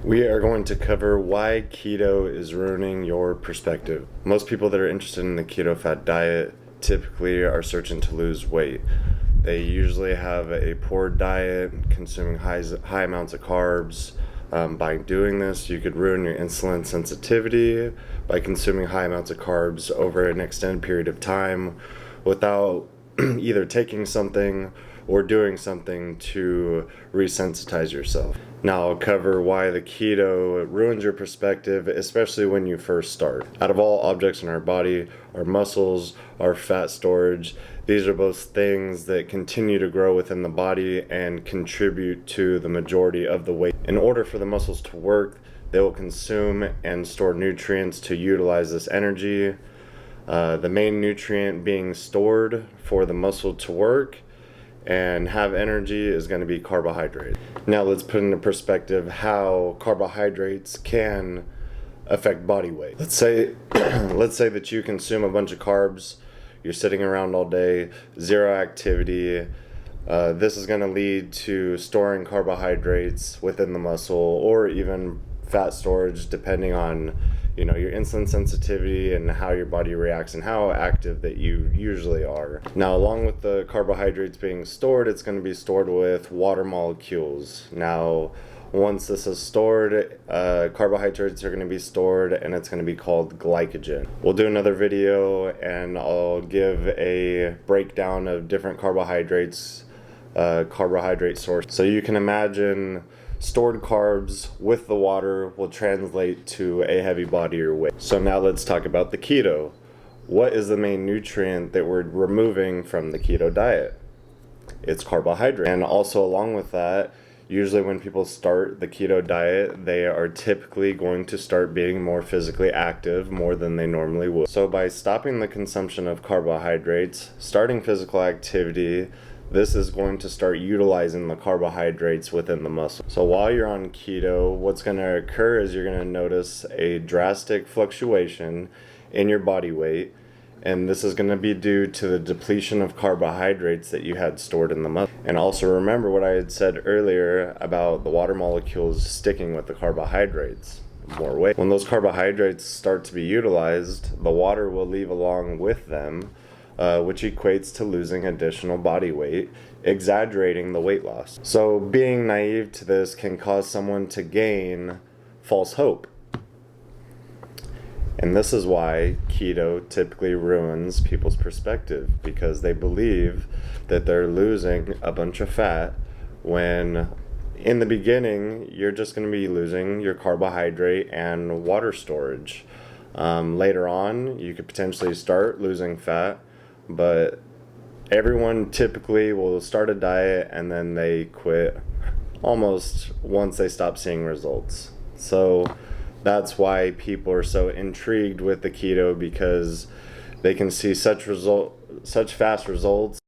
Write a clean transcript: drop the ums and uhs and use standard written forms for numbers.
We are going to cover why keto is ruining your perspective. Most people that are interested in the keto fat diet typically are searching to lose weight. They usually have a poor diet, consuming high amounts of carbs. By doing this, you could ruin your insulin sensitivity by consuming high amounts of carbs over an extended period of time without either taking something or doing something to resensitize yourself. Now I'll cover why the keto ruins your perspective, especially when you first start. Out of all objects in our body, our muscles, our fat storage, these are both things that continue to grow within the body and contribute to the majority of the weight. In order for the muscles to work, they will consume and store nutrients to utilize this energy. The main nutrient being stored for the muscle to work and have energy is going to be carbohydrate. Now let's put into perspective how carbohydrates can affect body weight. Let's say that you consume a bunch of carbs, you're sitting around all day, zero activity. This is going to lead to storing carbohydrates within the muscle or even fat storage, depending on your insulin sensitivity and how your body reacts and how active that you usually are. Now, along with the carbohydrates being stored, it's going to be stored with water molecules. Now, once this is stored, carbohydrates are going to be stored and it's going to be called glycogen. We'll do another video and I'll give a breakdown of different carbohydrates, carbohydrate source. So you can imagine stored carbs with the water will translate to a heavy body or weight. So now let's talk about the keto. What is the main nutrient that we're removing from the keto diet? It's carbohydrate. And also along with that, usually when people start the keto diet, they are typically going to start being more physically active more than they normally would. So by stopping the consumption of carbohydrates, starting physical activity, this is going to start utilizing the carbohydrates within the muscle. So while you're on keto, what's going to occur is you're going to notice a drastic fluctuation in your body weight, and this is going to be due to the depletion of carbohydrates that you had stored in the muscle. And also remember what I had said earlier about the water molecules sticking with the carbohydrates. More weight. When those carbohydrates start to be utilized, the water will leave along with them, which equates to losing additional body weight, exaggerating the weight loss. So being naive to this can cause someone to gain false hope. And this is why keto typically ruins people's perspective, because they believe that they're losing a bunch of fat when in the beginning you're just going to be losing your carbohydrate and water storage. Later on you could potentially start losing fat, but everyone typically will start a diet and then they quit almost once they stop seeing results. So that's why people are so intrigued with the keto, because they can see such fast results